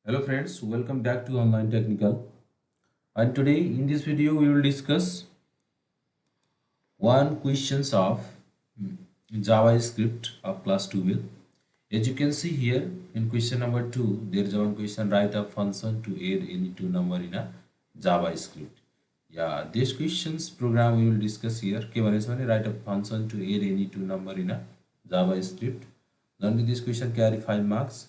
Hello friends, welcome back to Online Technical. And today in this video we will discuss one questions of JavaScript of class 12. As you can see here in question number 2, there is one question: write a function to add any two number in a JavaScript. Yeah, this questions program we will discuss here. के भनेछ भने write a function to add any two number in a JavaScript. Only this question carry 5 marks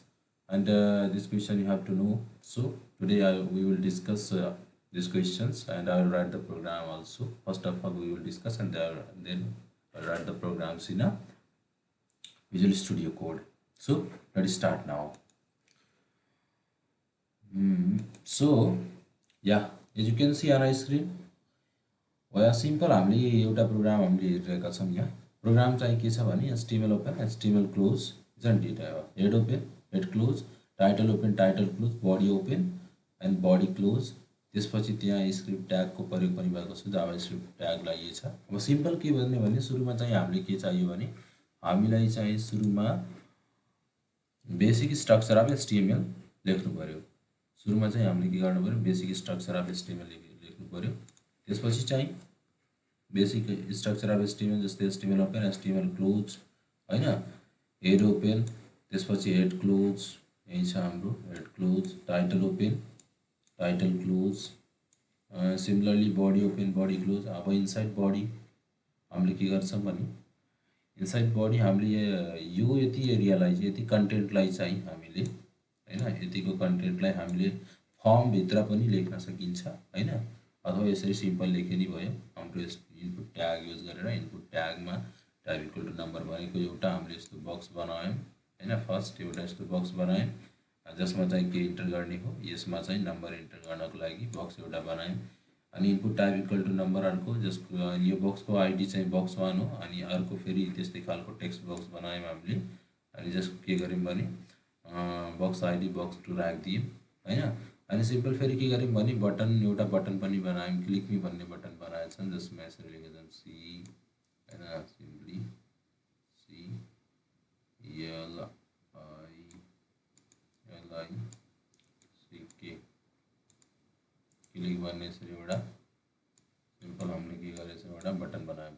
and this question you have to know. So today we will discuss these questions and I will write the program also. First of all we will discuss and then I'll write the programs in a Visual Studio Code. So let's start now. So yeah, as you can see on our screen, simple हामीले एउटा programme हामीले हेरिरहेका छौँ। यहाँ programme चाहिँ के छ भने HTML open HTML close isn't it head open head close title open title close body open and body close त्यसपछि त्यहाँ स्क्रिप्ट ट्यागको प्रयोग पनि भएको छ जावास्क्रिप्ट ट्याग लागि छ। अब सिम्पल के भने सुरुमा चाहिँ हामीले के चाहियो भने हामीलाई चाहिँ सुरुमा बेसिक स्ट्रक्चर अफ HTML लेख्नु पर्यो। सुरुमा चाहिँ हामीले के गर्नु पर्यो बेसिक स्ट्रक्चर अफ HTML लेख्नु पर्यो। त्यसपछि चाहिँ बेसिक स्ट्रक्चर अफ HTML जस्तै HTML ओपन HTML क्लोज हैन हेड ओपन त्यसपछि हेड क्लोज यही छ हाम्रो head close title open title close similarly body open body close. अब इनसाइड बडी हामीले के गर्छौं भने इनसाइड बडी हामीले यो यति एरियालाई यति कन्टेन्टलाई चाहिँ हामीले हैन यतिको कन्टेन्टलाई हामीले फर्म भित्र पनि लेख्न सकिन्छ हैन अथवा यसरी सिम्पल लेखे नि भयो। हाम्रो इनपुट ट्याग युज गरेर इनपुट ट्यागमा टाइप इक्वल टु नम्बर भनेको एउटा हामीले यस्तो बक्स बनायौं हैन फर्स्ट एउटा यस्तो बक्स बनायौं जसमा चाहिँ के इन्टर गर्ने हो यसमा चाहिँ नम्बर इन्टर गर्नको लागि बक्स एउटा बनायौं अनि input type equal to number अर्को जसको यो बक्सको आईडी चाहिँ बक्स 1 हो अनि अर्को फेरि त्यस्तै खालको टेक्स्ट बक्स बनायौं हामीले अनि जसको के गर्यौं भने बक्स आईडी बक्स 2 राख्दियौं हैन अनि सिम्पल फेरि के गर्यौं भने बटन एउटा बटन पनि बनायौं क्लिक मी भन्ने बटन बनाएको छ जसमा यसरी लेखेछौं सी हैन simply C L I C K click भन्ने यसरी एउटा सिम्पल हामीले के गरेछ एउटा बटन बनायौं।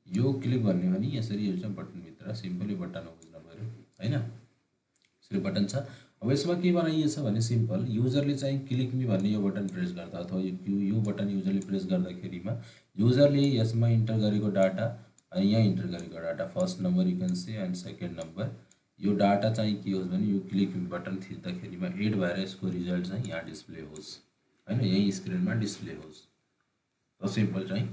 यो क्लिक भन्ने भने यसरी हुन्छ बटन भित्र सिम्पली बटन हो बुझ्नु पर्यो हैन यसरी बटन छ। अब यसमा के बनाइएको छ भने सिम्पल युजरले चाहिँ क्लिक मी भन्ने यो बटन प्रेस गर्दा अथवा यो बटन युजरले प्रेस गर्दाखेरिमा युजरले यसमा इन्टर गरेको डाटा अनि यहाँ इन्टर गरेको data first number you can see and second number यो डाटा चाहिँ के होस् भने यो क्लिक मी बटन थिच्दाखेरिमा एड भएर यसको रिजल्ट चाहिँ यहाँ डिस्प्ले होस् हैन यही स्क्रिनमा डिस्प्ले होस्। र सिम्पल चाहिँ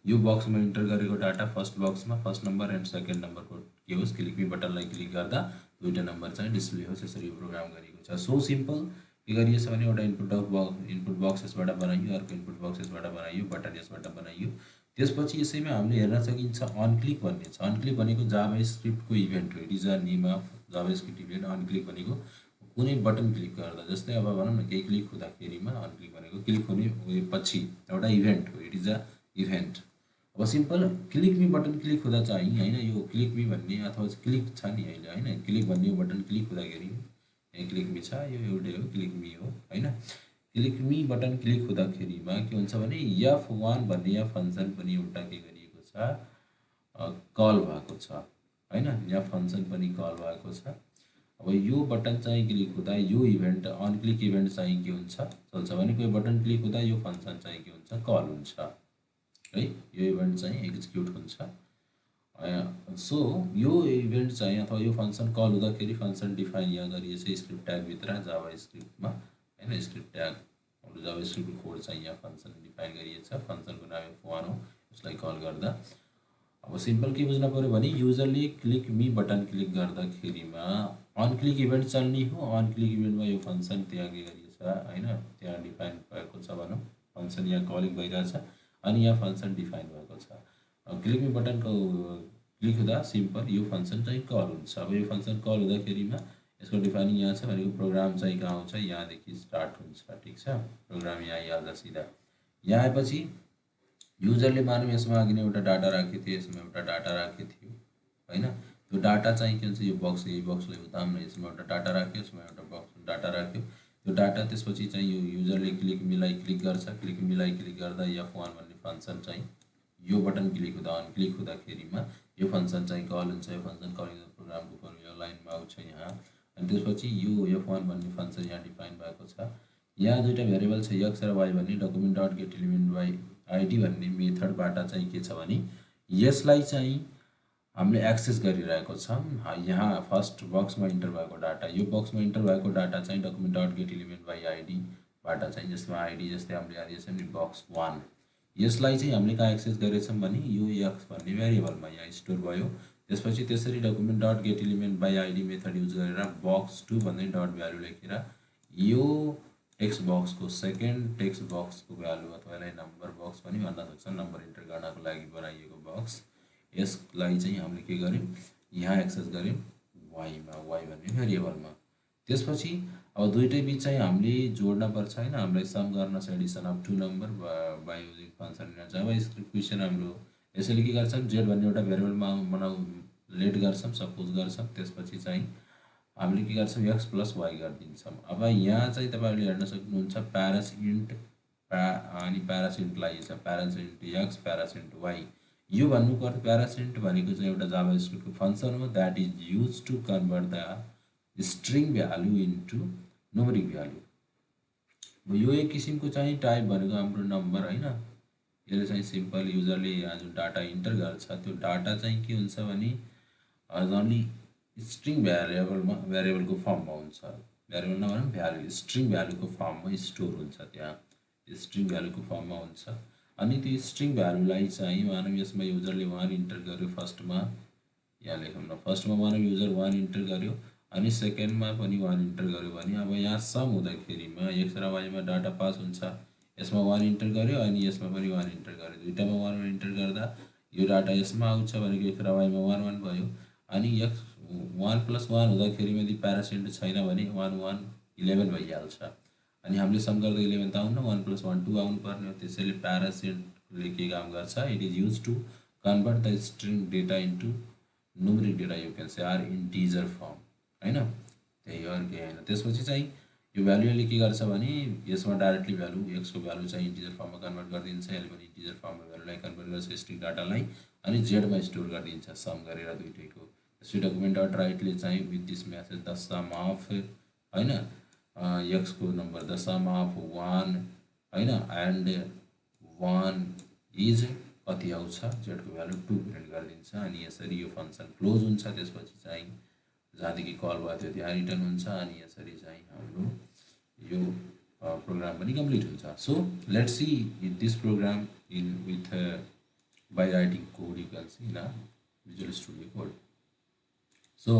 यो बक्समा इन्टर गरेको डाटा फर्स्ट बक्समा फर्स्ट नम्बर एन्ड सेकेन्ड नम्बरको के होस् क्लिक मी बटनलाई क्लिक गर्दा दुईटा नम्बर चाहिँ डिस्प्ले होस् यसरी प्रोग्राम गरेको छ। सो सिम्पल के गरिएछ भने एउटा इनपुट बक्स यसबाट बनाइयो अर्को इनपुट बक्स यसबाट बनाइयो बटन यसबाट बनाइयो। त्यसपछि यसैमा हामीले हेर्न सकिन्छ अन क्लिक भन्ने छ। अन क्लिक भनेको जावास्क्रिप्टको इभेन्ट हो it is a name of JavaScript event. On click भनेको कुनै बटन क्लिक गर्दा जस्तै अब भनौँ न केही क्लिक हुँदाखेरिमा अन क्लिक भनेको क्लिक हुने पछि एउटा इभेन्ट हो इट इज अ इभेन्ट। अब simple click me button click हुँदा चाहिँ हैन यो क्लिक मी भन्ने अथवा क्लिक छ नि अहिले हैन क्लिक भन्ने बटन क्लिक हुँदाखेरि यहाँ क्लिक मी छ यो एउटै हो क्लिक मी हो हैन क्लिक मी बटन क्लिक हुँदाखेरिमा के हुन्छ भने F1 भन्ने यहाँ फंक्सन पनि एउटा के गरिएको छ कल भएको छ हैन यहाँ फंक्सन पनि कल भएको छ। अब यो बटन चाहिँ क्लिक हुँदा यो इभेन्ट अन क्लिक इभेन्ट चाहिँ के हुन्छ चल्छ भने कोही बटन क्लिक हुँदा यो फंक्सन चाहिँ के हुन्छ कल हुन्छ है यो इभेन्ट चाहिँ एक्जिक्युट हुन्छ। सो यो इभेन्ट चाहिँ अथवा यो फंक्सन कल हुँदाखेरि फंक्सन डिफाइन यहाँ गरिएछ स्क्रिप्ट ट्याग भित्र जावास्क्रिप्टमा हैन स्क्रिप्ट ट्याग हाम्रो जावास्क्रिप्ट कोड चाहिँ यहाँ फंक्सन डिफाइन गरिएछ फंक्सनको नाम F1 हो यसलाई कल गर्दा। अब सिम्पल के बुझ्न पर्यो भने युजरले क्लिक मी बटन क्लिक गर्दाखेरिमा अन क्लिक इभेन्ट चल्ने हो अन क्लिक इभेन्टमा यो फंक्सन त्यहाँ के गरिएछ हैन त्यहाँ डिफाइन भएको छ भनौँ फंक्सन यहाँ कलिङ भइरहेछ अनि यहाँ फंक्सन डिफाइन भएको छ। क्लिक मी बटनको क्लिक हुँदा सिम्पल यो फंक्सन चाहिँ कल हुन्छ। अब यो फंक्सन कल हुँदाखेरिमा यसको डिफाइनिङ यहाँ छ भनेको प्रोग्राम चाहिँ कहाँ आउँछ यहाँदेखि स्टार्ट हुन्छ ठीक छ प्रोग्राम यहाँ आइहाल्छ सिधा। यहाँ आएपछि युजरले मानौँ यसमा अघि नै एउटा डाटा राखेको थियो यसमा एउटा डाटा राखेको थियो हैन त्यो डाटा चाहिँ के हुन्छ यो बक्स यही बक्सलाई उतार्न यसमा एउटा डाटा राख्यो यसमा एउटा बक्स डाटा राख्यो त्यो डाटा त्यसपछि चाहिँ यो युजरले क्लिक गर्छ, क्लिक गर्दा F1 भन्ने फङ्सन चाहिँ यो बटन क्लिक हुँदा अनक्लिक हुँदाखेरिमा यो फङ्सन चाहिँ कल हुन्छ। यो फङ्सन कलिङ प्रोग्रामको फर्मुला लाइनमा आउँछ यहाँ। अनि त्यसपछि यो F1 भन्ने फङ्सन यहाँ डिफाइन भएको छ। यहाँ दुईटा भेरिएबल छ x र y भन्ने document dot get element by ID भन्ने मेथडबाट चाहिँ के छ भने यसलाई चाहिँ हामीले एक्सेस गरिरहेको छौँ। यहाँ फर्स्ट बक्समा इन्टर भएको डाटा, यो बक्समा इन्टर भएको डाटा चाहिँ document dot get element by आइडीबाट चाहिँ जसमा आइडी जस्तै हामीले यहाँ दिएछौँ नि बक्स 1, यसलाई चाहिँ हामीले कहाँ एक्सेस गरेछौँ भने यो x भन्ने भेरिएबलमा यहाँ स्टोर भयो। त्यसपछि त्यसरी document dot get element by ID method use गरेर बक्स 2 भन्ने डट भ्यालु लेखेर यो टेक्स्ट बक्सको सेकेन्ड टेक्स्ट बक्सको भ्यालु अथवा यसलाई नम्बर बक्स पनि भन्न सक्छौँ, नम्बर इन्टर गर्नको लागि बनाइएको बक्स, यसलाई चाहिँ हामीले के गर्यौँ यहाँ एक्सेस गर्यौँ y भन्ने भेरिएबलमा। त्यसपछि अब दुईटै बिच चाहिँ हामीले जोड्न पर्छ हैन, हामीलाई सम गर्न छ addition of two number by using function in JavaScript question हाम्रो। यसैले के गर्छौँ z भन्ने एउटा भेरिएबलमा लेट गर्छौँ, सपोज गर्छौँ। त्यसपछि चाहिँ हामीले के गर्छौँ x प्लस y गरिदिन्छौँ। अब यहाँ चाहिँ तपाईँहरूले हेर्न सक्नुहुन्छ प्यारेन्ट्स इन्ट अनि प्यारेन्ट्स इन्ट लागेको छ, parse int x parse int y। यो भन्नुको अर्थ प्यारेन्ट्स इन्ट भनेको चाहिँ एउटा जावास्क्रिप्टको फङ्सन हो that is use to convert the string value into numeric value. यो एक किसिमको चाहिँ टाइप भनेको हाम्रो नम्बर हैन, यसले चाहिँ सिम्पल युजरले यहाँ जुन डाटा इन्टर गर्छ त्यो डाटा चाहिँ के हुन्छ भने ओन्ली स्ट्रिङ भेरिएबलको फर्ममा हुन्छ, भेरिएबल नभनौँ भ्यालु, स्ट्रिङ भ्यालुको फर्ममा स्टोर हुन्छ, त्यहाँ स्ट्रिङ भ्यालुको फर्ममा हुन्छ। अनि त्यो स्ट्रिङ भ्यालुलाई चाहिँ मानव यसमा युजरले 1 इन्टर गर्यो, फर्स्टमा यहाँ लेखौँ न, फर्स्टमा मानव युजर 1 इन्टर गर्यो अनि सेकेन्डमा पनि 1 इन्टर गर्यो भने अब यहाँ सम हुँदाखेरिमा x र y मा डाटा पास हुन्छ। यसमा 1 इन्टर गर्यो अनि यसमा पनि 1 इन्टर गर्यो, दुईटामा 1 इन्टर गर्दा यो डाटा यसमा आउँछ भनेको x र y मा 1 1 भयो। अनि x 1 प्लस 1 हुँदाखेरिमा यदि प्यारासेन्ट छैन भने 1 1 11 भइहाल्छ। अनि हामीले सम गर्दा 11 त आउन 1 प्लस 1 2 आउनु पर्ने हो। त्यसैले प्यारासेन्टले के काम गर्छ, it is use to convert the string data into numeric data, you can say or integer form हैन, त्यही हो अरू केही होइन। त्यसपछि चाहिँ यो भ्यालुले के गर्छ भने यसमा डाइरेक्टली भ्यालु x को भ्यालु चाहिँ इन्टिजर फर्ममा कन्भर्ट गरिदिन्छ, यसले पनि इन्टिजर फर्ममा भ्यालुलाई कन्भर्ट गर्छ स्ट्रिङ डाटालाई अनि z मा स्टोर गरिदिन्छ सम गरेर दुईटैको। त्यसपछि डकुमेन्ट डट राइटले चाहिँ with this message the sum of हैन x को नम्बर द सम अफ 1 हैन एन्ड 1 इज कति आउँछ z को भ्यालु 2 प्रिन्ट गरिदिन्छ। अनि यसरी यो फङ्सन क्लोज हुन्छ। त्यसपछि चाहिँ जहाँदेखि कल भयो त्यो त्यहाँ रिटर्न हुन्छ अनि यसरी चाहिँ हाम्रो यो प्रोग्राम पनि कम्प्लिट हुन्छ। So let's see this program in with by writing code, you can see in Visual Studio Code. So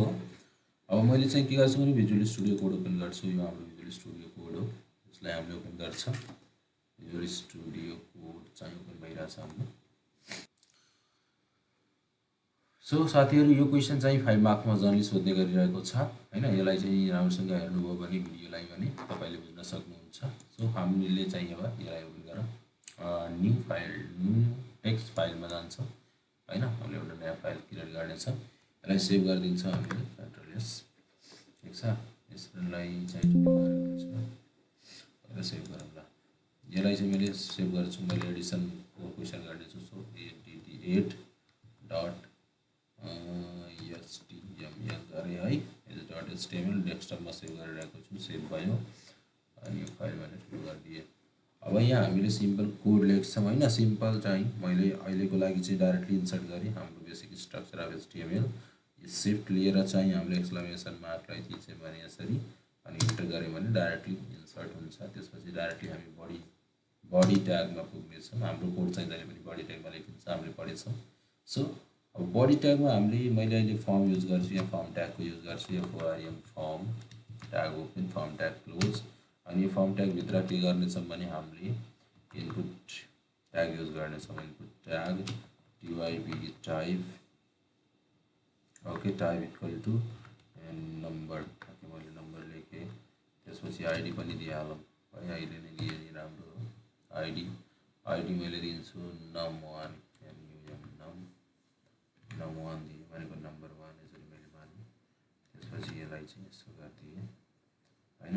अब मैले चाहिँ के गर्छु भने भिजुअल स्टुडियो कोड ओपन गर्छु, यो हाम्रो भिजुअल स्टुडियो कोड हो, यसलाई हामीले ओपन गर्छ। भिजुअल स्टुडियो कोड चाहिँ ओपन भइरहेछ हाम्रो। सो साथीहरू यो क्वेसन चाहिँ 5 मार्क्समा जर्नली सोध्ने गरिरहेको छ हैन, यसलाई चाहिँ राम्रोसँग हेर्नुभयो भने भिडियोलाई भने तपाईँले बुझ्न सक्नुहुन्छ। सो हामीले चाहिँ अब यसलाई ओपन गरौँ, न्यू फाइल न्यू टेक्स्ट फाइलमा जान्छौँ हैन, हामीले एउटा नयाँ फाइल क्रिएट गर्नेछौँ, यसलाई सेभ गरिदिन्छ हामीले कन्ट्रोल एस, ठिक छ। यसलाई चाहिँ सेभ गरौँ ल, यसलाई चाहिँ मैले सेभ गर्छु, मैले एडिसनको क्वेसन गर्नेछु। सो ADD8 डट HTML गरेँ है, डट HTML डेस्कटपमा सेभ गरिरहेको छु, सेभ भयो अनि यो फाइल मैले ठुलो गरिदिएँ। अब यहाँ हामीले सिम्पल कोड लेख्छौँ हैन, सिम्पल चाहिँ मैले अहिलेको लागि चाहिँ डाइरेक्टली इन्सर्ट गरेँ हाम्रो basic structure of HTML। Shift लिएर चाहिँ हामीले एक्सक्लेमेसन मार्कलाई थिचौँ भने यसरी अनि इन्टर गऱ्यौँ भने डाइरेक्टली इन्सर्ट हुन्छ। त्यसपछि डाइरेक्टली हामी बडी ट्यागमा पुग्नेछौँ। हाम्रो कोड चाहिँ जहिले पनि बडी ट्यागमा लेखिन्छ, हामीले पढेछौँ। सो अब बडी ट्यागमा हामीले मैले अहिले फर्म युज गर्छु, यहाँ फर्म ट्यागको युज गर्छु, FORM form tag open form tag close. अनि यो फर्म ट्यागभित्र के गर्नेछौँ भने हामीले इनपुट ट्याग युज गर्नेछौँ, input tag TYB type, okay, type equal to number, okay मैले नम्बर लेखेँ। त्यसपछि आइडी पनि दिइहालौँ है, आइडी नै दिए नि राम्रो हो। आइडी मैले दिन्छु num1, num1 दिएँ भनेको नम्बर 1 यसरी मैले माने। त्यसपछि यसलाई चाहिँ यसो गरिदिएँ हैन,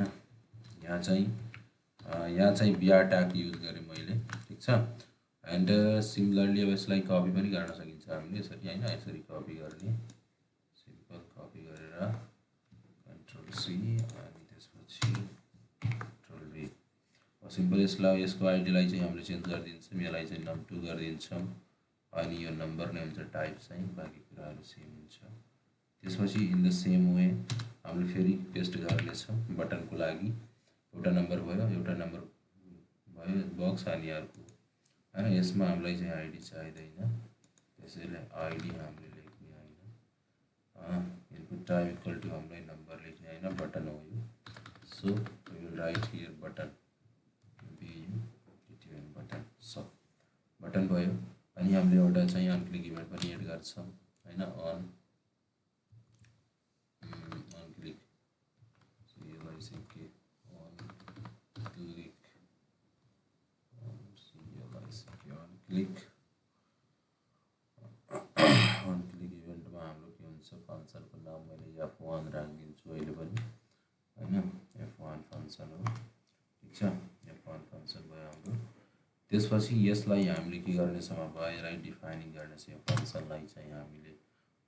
यहाँ चाहिँ बिआर ट्याग युज गरेँ मैले, ठिक छ। एन्ड सिमिलरली अब यसलाई कपी पनि गर्न सकिन्छ हामीले यसरी हैन, यसरी कपी गर्ने, सिम्पल कपी गरेर कन्ट्रोल सी अनि त्यसपछि कन्ट्रोल भी। सिम्पल यसको आइडीलाई चाहिँ हामीले चेन्ज गरिदिन्छौँ, यसलाई चाहिँ num2 गरिदिन्छौँ अनि यो नम्बर नै हुन्छ, टाइप चाहिँ बाँकी कुराहरू सेम हुन्छ। त्यसपछि इन द सेम वे हामीले फेरि पेस्ट गर्नेछौँ बटनको लागि। एउटा नम्बर भयो, एउटा नम्बर भयो बक्स अनि अर्को हैन। यसमा हामीलाई चाहिँ आइडी चाहिँदैन, त्यसैले आइडी हामीले लेख्ने हैन, इनपुट टाइप इक्वल टु हामीलाई नम्बर लेख्ने हैन, बटन हो यो। So we will write here button, BUTN button. So button भयो अनि हामीले एउटा चाहिँ अनक्लिक इभेन्ट पनि एड गर्छौँ हैन, अन क्लिक, सो यसलाई चाहिँ के अन क्लिक इभेन्टमा हाम्रो के हुन्छ, फङ्सनको नाम मैले F1 राखिदिन्छु अहिले पनि हैन, F1 फङ्सन हो, ठिक छ। F1 फङ्सन भयो हाम्रो। त्यसपछि यसलाई हामीले के गर्नेछौँ, अब यसलाई डिफाइनिङ गर्नेछौँ यो फङ्सनलाई चाहिँ हामीले।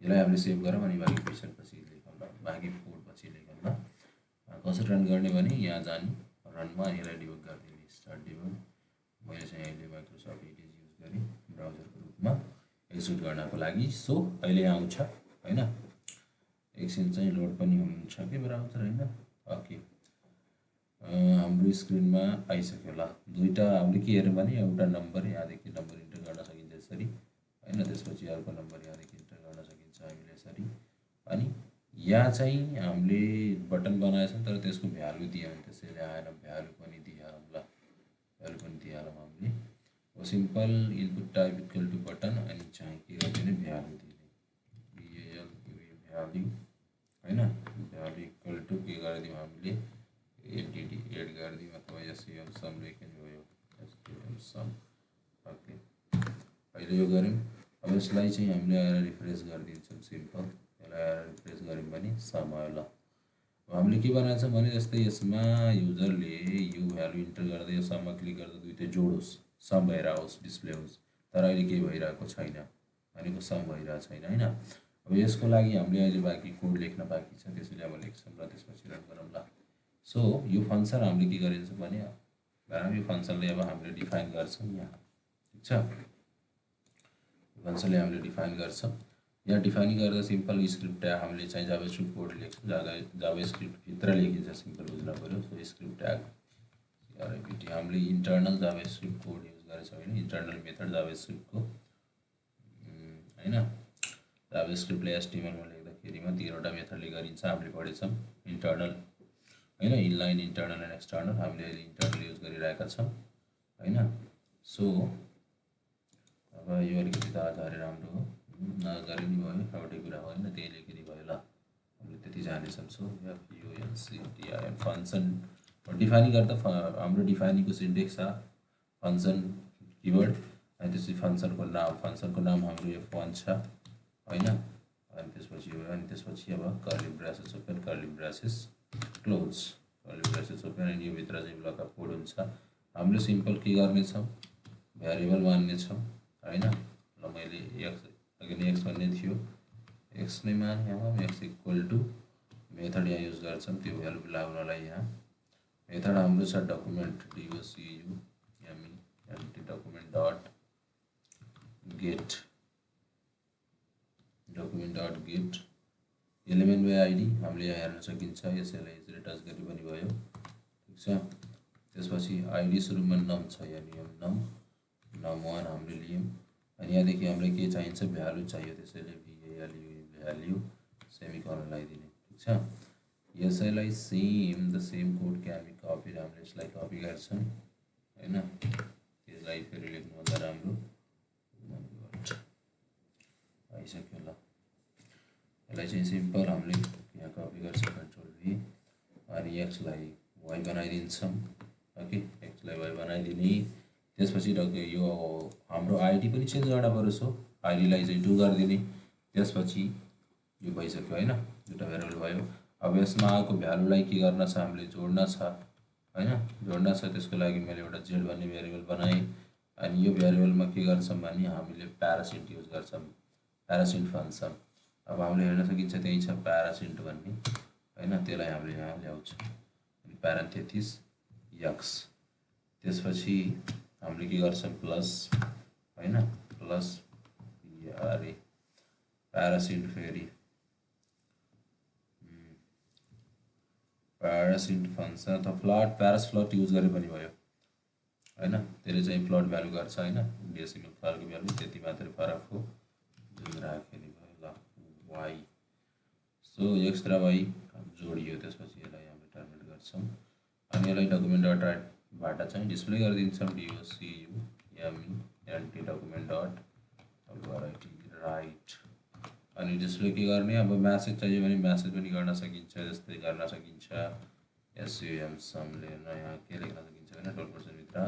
यसलाई हामीले सेभ गरौँ अनि बाँकी क्वेसन पछि लेखौँ ल, बाँकी कोड पछि लेखौँ ल। कसरी रन गर्ने भने यहाँ जाने, रनमा यसलाई डिबग गरिदिने, स्टार्ट डिबग। मैले चाहिँ अहिले माइक्रोसफ्ट एडिज युज गरेँ ब्राउजरको रूपमा एक्जिक्युट गर्नको लागि। सो अहिले आउँछ हैन, एकछिन चाहिँ लोड पनि हुन्छ कि ब्राउजर हैन। ओके, हाम्रो स्क्रिनमा आइसक्यो ल। दुईटा हामीले के हेर्यौँ भने एउटा नम्बर, यहाँदेखि नम्बर इन्टर गर्न सकिन्छ यसरी हैन, त्यसपछि अर्को नम्बर यहाँदेखि इन्टर गर्न सकिन्छ हामीले यसरी। अनि यहाँ चाहिँ हामीले बटन बनाएछौँ तर त्यसको भ्यालु दियौँ, त्यसैले आएन, भ्यालु पनि दिइहालौँ ल, भ्यालु पनि दिइहालौँ हामीले। वो simple input type equal to button अनि चाहिँ के गरिदिने, भ्यालु दिने, भ्यालु हैन, भ्यालु इक्वल टु के गरिदिउँ हामीले, एडिडी एड गरिदिउँ अथवा एसयुएम सम लेख्ने भयो, एसयुएम सम। ओके, अहिले यो गऱ्यौँ। अब यसलाई चाहिँ हामीले आएर रिफ्रेस गरिदिन्छौँ, सिम्पल यसलाई आएर रिफ्रेस गऱ्यौँ भने सम आयो ल। हामीले के बनाएको छ भने जस्तै यसमा युजरले यो भ्यालु इन्टर गर्दा यो सममा क्लिक गर्दा दुईटै जोडोस्, सम भएर आओस्, डिस्प्ले होस्। तर अहिले केही भइरहेको छैन, भनेको सम भइरहेको छैन हैन। अब यसको लागि हामीले अहिले बाँकी कोड लेख्न बाँकी छ, त्यसैले अब लेख्छौँ र त्यसपछि रन गरौँ ल। सो यो फङ्सन हामीले के गरिन्छ भने यो फङ्सनले अब हामीले डिफाइन गर्छौँ यहाँ, ठिक छ। फङ्सनले हामीले डिफाइन गर्छौँ यहाँ, डिफाइन गर्दा सिम्पल स्क्रिप्ट ट्याग हामीले चाहिँ जावास्क्रिप्ट कोड लेख्छौँ, जावास्क्रिप्ट भित्र लेखिन्छ, सिम्पल बुझ्न पऱ्यो। सो स्क्रिप्ट ट्याग आरआइपिटी हामीले इन्टरनल जावास्क्रिप्ट कोड युज गरेछौँ होइन, इन्टरनल मेथड जावास्क्रिप्टको हैन। जावास्क्रिप्टले एचटिएमएलमा लेख्दाखेरिमा 3वटा मेथडले गरिन्छ, हामीले पढेछौँ इन्टरनल हैन, इनलाइन, इन्टरनल एन्ड एक्सटर्नल। हामीले अहिले इन्टरनल युज गरिरहेका छौँ हैन। सो अब यो अलिकति त झरेर राम्रो नगरे नि भयो, एउटै कुरा हो होइन, त्यही लेखिदिनु भयो ल, हामीले त्यति जानेछौँ। सो FUNCTIN फङ्सन डिफाइन गर्दा हाम्रो डिफाइनिङको सिन्टेक्स छ फङ्सन किवर्ड अनि त्यसपछि फङ्सनको नाम हाम्रो F1 छ हैन। अनि त्यसपछि हो, अनि त्यसपछि अब curly braces open, curly braces close, curly braces open, अनि यो भित्र चाहिँ ब्लक अफ कोड हुन्छ। हामीले सिम्पल के गर्नेछौँ, भ्यारिएबल मान्नेछौँ हैन। ल मैले एक्स भन्ने थियो, एक्स नै माने, अब एक्स इक्वल टु मेथड यहाँ युज गर्छौँ त्यो भ्यालु लगाउनलाई। यहाँ मेथड हाम्रो छ document, DOCUMENT document dot get, document dot get element by ID हामीले यहाँ हेर्न सकिन्छ, यसैलाई यसरी टच गरे पनि भयो, ठिक छ। त्यसपछि आइडी सुरुमा नम छ, यहाँ num1 हामीले लियौँ अनि यहाँदेखि हामीलाई के चाहिन्छ, भ्यालु चाहियो, त्यसैले भ्यालु सेमिकोलन लगाइदिने, ठिक छ। यसैलाई सेम द सेम कोड के हामी कपी, हामीले यसलाई कपी गर्छौँ हैन, त्यसलाई फेरि लेख्नुभन्दा राम्रो आइसक्यो ल। यसलाई चाहिँ सिम्पल हामीले यहाँ कपी गर्छौँ, कन्ट्रोल भी अनि एक्सलाई वाइ बनाइदिन्छौँ। ओके, एक्सलाई वाइ बनाइदिने, त्यसपछि यो हाम्रो आइडी पनि चेन्ज गर्न पर्यो। सो आइडीलाई चाहिँ 2 गरिदिने, त्यसपछि यो भइसक्यो हैन, दुईटा भेरिएबल भयो। अब यसमा आएको भ्यालुलाई के गर्न छ, हामीले जोड्न छ हैन जोड्न छ। त्यसको लागि मैले एउटा जेड भन्ने भेरिएबल बनाएँ अनि यो भेरिएबलमा के गर्छौँ भने हामीले प्यारासिन्ट युज गर्छौँ, प्यारासिन्ट फङ्सन। अब हामीले हेर्न सकिन्छ त्यही छ प्यारासिन्ट भन्ने हैन, त्यसलाई हामीले यहाँ ल्याउँछौँ अनि प्यारेन्थेसिस एक्स। त्यसपछि हामीले के गर्छौँ प्लस हैन प्लस अरे प्यारासिन्ट फेरि प्यारासिन्ट फङ्सन अथवा फ्लट प्याराफ्लट युज गरे पनि भयो हैन। त्यसले चाहिँ फ्लट भ्यालु गर्छ हैन, डेसिमल फाइलको भ्यालु त्यति मात्रै फरक हो जुन राखेर भयो। ल वाइ सो एक्स र वाइ जोडियो। त्यसपछि यसलाई हामीले टर्मिनेट गर्छौँ अनि यसलाई डकुमेन्ट डट राइटबाट चाहिँ डिस्प्ले गरिदिन्छौँ DOCUMENT डकुमेन्ट डट राइट। अनि डिस्प्ले के गर्ने, अब म्यासेज चाहियो भने म्यासेज पनि गर्न सकिन्छ, जस्तै गर्न सकिन्छ SUM समले नयाँ के लेख्न सकिन्छ भने 12% भित्र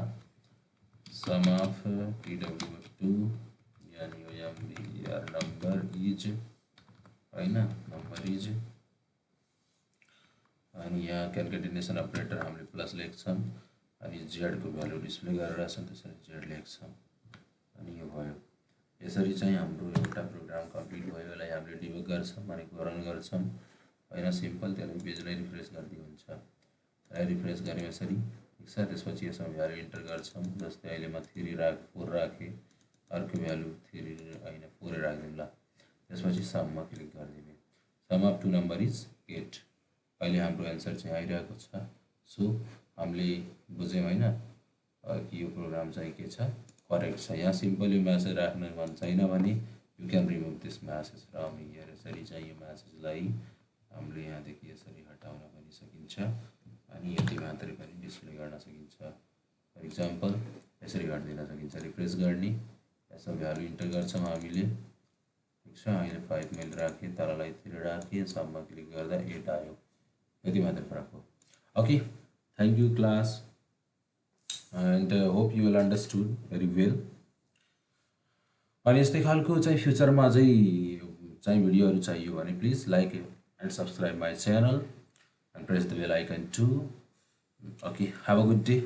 सम अफ TW2 यानी यार नम्बर इज हैन नम्बर इज अनि यहाँ क्यालकुलेसन अपरेटर हामीले प्लस लेख्छौँ अनि जेड को भ्यालु डिस्प्ले गरेर छ त्यसरी जेड लेख्छौँ अनि यो भयो। यसरी चाहिँ हाम्रो एउटा प्रोग्राम कम्प्लिट भयो। यसलाई हामीले डिबग गर्छौँ अनि रन गर्छौँ हैन, सिम्पल। त्यसलाई पेजलाई रिफ्रेस गर्दै हुन्छ, त्यसलाई रिफ्रेस गरे यसरी ठिक छ। त्यसपछि यसमा भ्यालु इन्टर गर्छौँ, जस्तै अहिले म 4 राखेँ, अर्को भ्यालु 3 हैन 4 राख्दिउँ ल। त्यसपछि सममा क्लिक गरिदिने, सम अफ 2 नम्बर इज 8। अहिले हाम्रो एन्सर चाहिँ आइरहेको छ। सो हामीले बुझ्यौँ हैन कि यो प्रोग्राम चाहिँ के छ करेक्ट छ। यहाँ सिम्पल यो म्यासेज राख्न मन छैन भने you can remove this message from here. यसरी चाहिँ यो म्यासेजलाई हामीले यहाँदेखि यसरी हटाउन पनि सकिन्छ अनि यति मात्रै पनि डिस्प्ले गर्न सकिन्छ। फर इक्जाम्पल यसरी हटिदिन सकिन्छ, रिफ्रेस गर्ने, यसमा भ्यालु इन्टर गर्छौँ हामीले ठिक छ। अहिले 5 मैले राखेँ, तललाई 3 राखेँ, सबमा क्लिक गर्दा 8 आयो, यति मात्रै फरक हो। Okay, thank you class and hope you will understood very well। अनि यस्तै खालको चाहिँ फ्युचरमा चाहिँ भिडियोहरू चाहियो भने please like and subscribe my channel and press the bell icon to. Okay, have a good day.